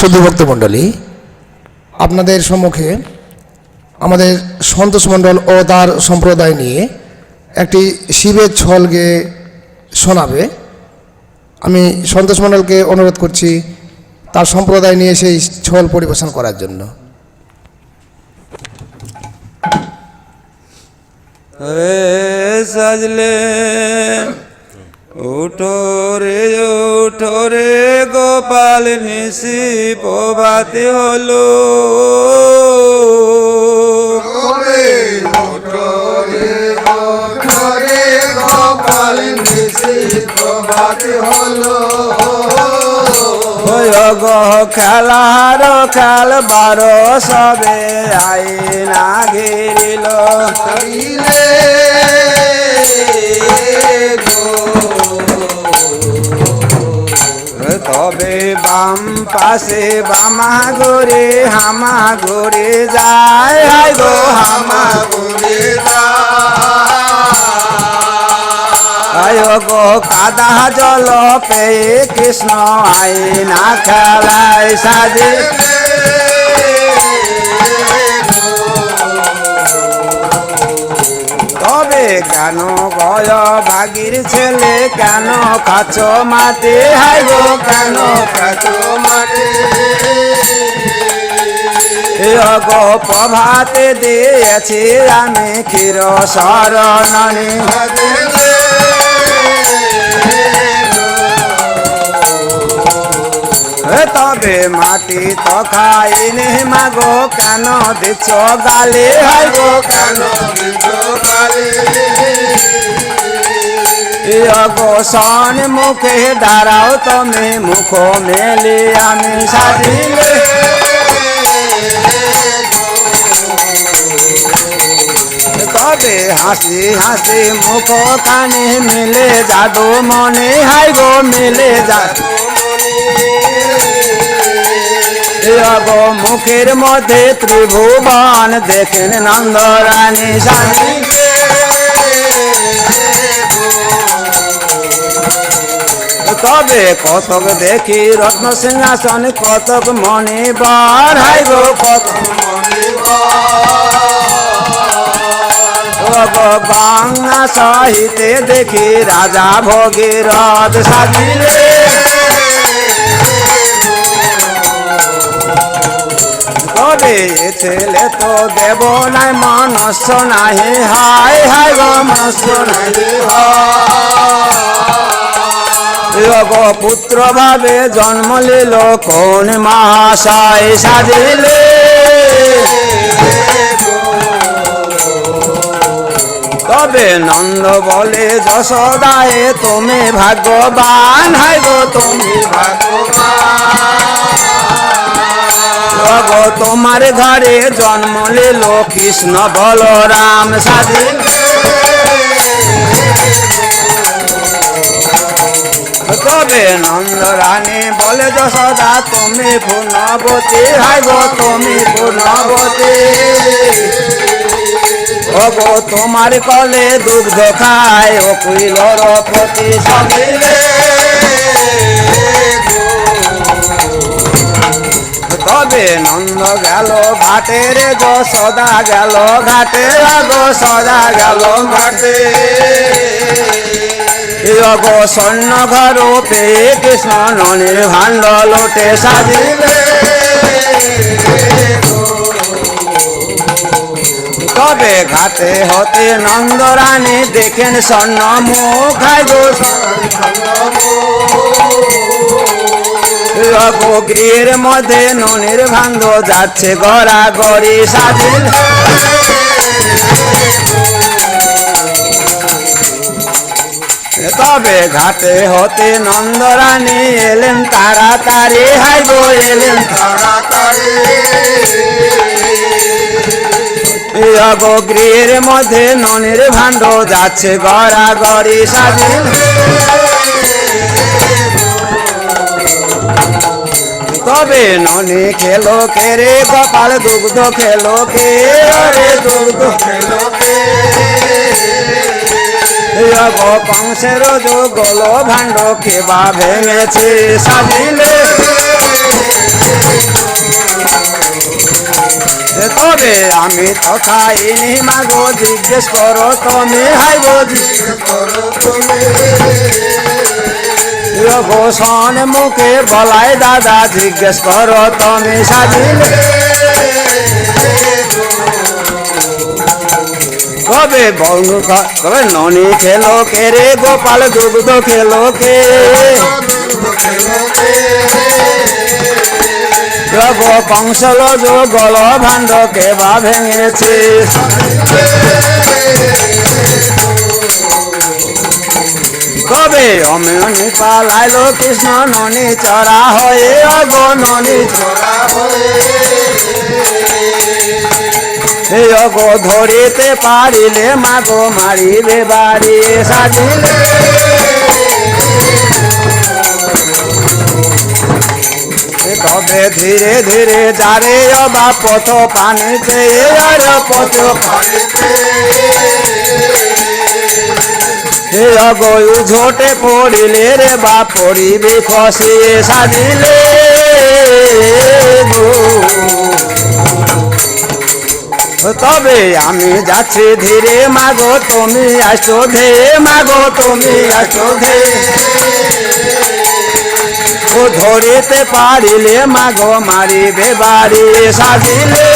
সুধী ভক্তমণ্ডলী, আপনাদের সম্মুখে আমাদের সন্তোষ মণ্ডল ও তার সম্প্রদায় নিয়ে একটি শিবের ছল গেয়ে শোনাবে। আমি সন্তোষ মণ্ডলকে অনুরোধ করছি তার সম্প্রদায় নিয়ে সেই ছল পরিবেশন করার জন্য। সাজলে উঠো রে গোপাল, নিশি প্রভাতে হলো। গোপাল, নিশি প্রভাতে হলো। খেলার খেলবার সবে আইনা ঘিরিল। তবে বাম পাশে বামা গোরে হামা গোরে যায়, হায় গো হামা গোরে যায় গো। কাদা জল পেয়ে কৃষ্ণ আইনা খেলায় সাজে। তবে কেন গয় ভাগির ছেলে, কেন কাছ মাটি, হায় গো কেন কাছ মাটি। গো প্রভাতে দিয়েছি আমি ক্ষীর শরণী। তবে মাটি তো খাইনি মাগো, কেন দিচ্ছ গালি, হায় গো কেন দিচ্ছ গালি। গো সন মুখে দাঁড়াও তুমি, মুখ মেলে আমি সাজিলে। তবে হাসি হাসি মুখ কানে মিলে জাদু মনে, হায় গো মিলে জাদু। গো মুখের মধ্যে ত্রিভুবন দেখেন নন্দরানী সাজি। তবে কতক দেখি রত্ন সিংহাসন, কতক মনে বার, হায় গো কতক মনে বার। বাংলা সাহিত্যে দেখি রাজা ভগীরথ সাজিলে। তবে ছেলে তো দেব নাই, মনস্য নাহি, হায় হায় গো মনস্য নাহি। গো পুত্র ভাবে জন্ম লিল কোন মহাশয় সাজিলে। তবে নন্দ বলে যশোদায় তুমি ভাগ্যবান, হায় গো তুমি ভাগ্যবান। গো তোমার ঘরে জন্ম লিল কৃষ্ণ বলরাম সাজিলে। তবে নন্দরানী বলে যশোদা তুমি পুণ্যবতী, হায় গো তুমি পুণ্যবতী। ও গো তোমার কলে দুগ্ধ খায় ও কুইলর প্রতি সাজিলে। তবে নন্দ গেল ঘাটে রে যশোদা গেল ঘাটে, গো সদা গেল ঘাটে। গো স্বর্ণ ঘর পেয়ে কৃষ্ণ ননির ভাণ্ড লোটে সাজিলে। তবে ঘাটে হতে নন্দরানী দেখেন স্বর্ণ মুখ, হায় গো গো গৃহের মধ্যে ননির ভাণ্ড যাচ্ছে গড়া গড়ি সাজিলে। তবে ঘাটে হতে নন্দরানী এলেন তাড়াতাড়ি, হায় গো এলেন তাড়াতাড়ি। গো গৃহের মধ্যে ননির ভাণ্ড যাচ্ছে গড়া গড়ি সাজিলে। তবে ননি খেলো কে রে গোপাল, দুগ্ধ খেলো কে রে দুগ্ধ খেলো কে। কংসের যুগল ভাণ্ড কেবা ভেঙেছে সাজিলে। তবে আমি তো খাইনি মাগো জিজ্ঞেস করো তুমি হাই গো করো তুমি ঘোষণ মুখে বলাই দাদা জিজ্ঞেস করো তুমি সাজিলে কবে বঙ্গ কবে ননি খেলো কে রে গোপাল দুগ্ধ খেলো কে কংসল যো গল ভাণ্ড কে বা ভেঙেছে কবে অমনি পালাইলো কৃষ্ণ ননি চড়া হয়ে অগ ননি চড়া হয়ে অগ ধরিতে পারিলে মাগো মারিবে বাড়ি সাজিলে তবে ধীরে ধীরে যারে অবা পথ পানিতে আর পথ পানিতে হে অগয় ঝোটে পড়িলে রে বা পড়িবে খসে সাজিলে তবে আমি যাচ্ছি ধীরে মাগো তুমি আসো ধে মাগো তুমি আসো ধে ও ধরিতে পারিলে মাগো মারিবে বাড়ি সাজিলে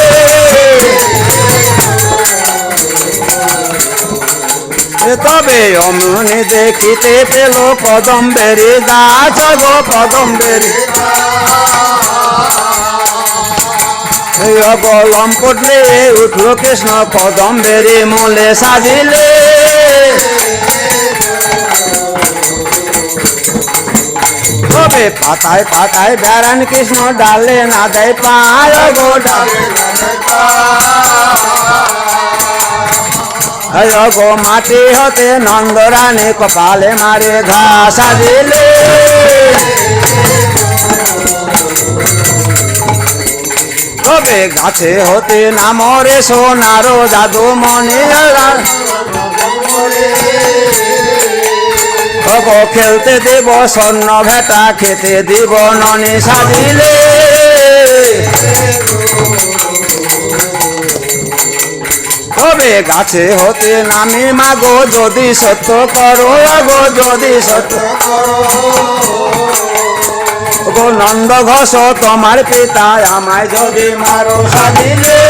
তবে অমনি দেখিতে পেল কদম্বেরি গাছ গো কদম্বেরি গলম পড়লে উঠল কৃষ্ণ কদম্বেরি মূলে সাজিলে তবে পাতায় পাতায় বেড়ান কৃষ্ণ ডালে না দেয় পায় গো ডালে গো মাটি হতে নন্দরানী কপালে মারে ঘাস সাজিলে তবে গাছে হতে নামরে সোনারো জাদু মনে গো খেলতে দেব স্বর্ণ ভেটা খেতে দিব ননি সাজিলে তবে গাছে হতে নামি মাগো যদি সত্য করো গো যদি সত্য গো নন্দ ঘোষ তোমার পিতা আমায় যদি মারো সাজিলে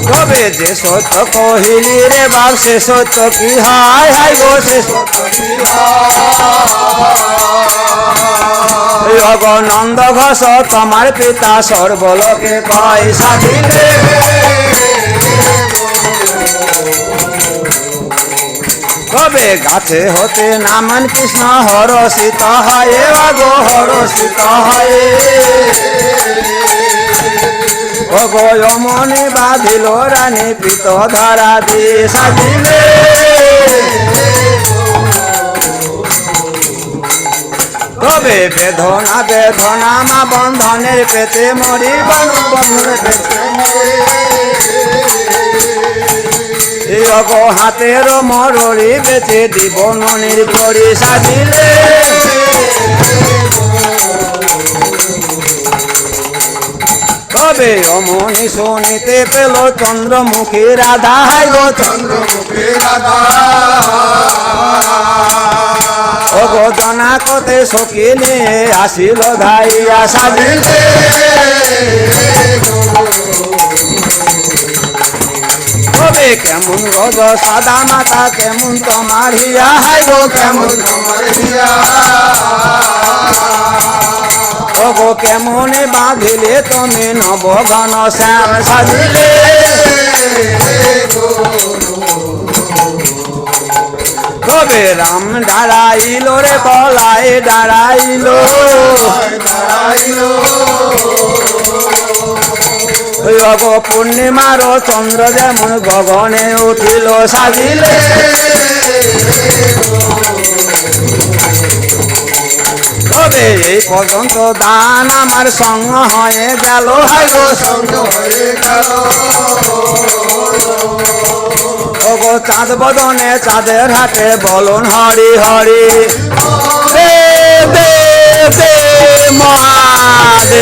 তবে যে সত্য কহিলি রে বাপ সে সত্য কি হায় হায় গো সে সত্য কি হয় নন্দ ঘোষ তোমার পিতা সর্বলোকে কয় সাজিলে তবে গাছে হতে নামান কৃষ্ণ হরষিত হয় গো হরষিত হয় অমনি বাঁধিল রানী পিত ধরা দিয়ে সাজিলে তবে বেদনা বেদনা মা বন্ধনের পেতে মরি বন্ধনের পেতে হাতের মররি বেঁচে দিব ননির পরি সাজিলে তবে অমনি শুনিতে পেল চন্দ্রমুখী রাধা হাই গো চন্দ্রমুখী রাধা গো জনা কতে সখী নিয়ে আসিল ধাইয়া সাজিলে তবে কেমন গজ সাদা মাতা কেমন তোমার হিয়া হাই গো কেমন তোমার হিয়া গো কেমন বাঁধিলে তুমি নবঘন শ্যাম সাজিলে তবে রাম দাঁড়াইল রে বলায় দাঁড়াইল গো পূর্ণিমার চন্দ্র যেমন গগনে উঠিল সাজিলে তবে এই পর্যন্ত দান আমার সঙ্গ হয়ে গেল হাই গো সঙ্গ হয়ে গেল গো চাঁদ বদনে চাঁদের হাতে বলুন হরি হরি দে দে দে মহাদেব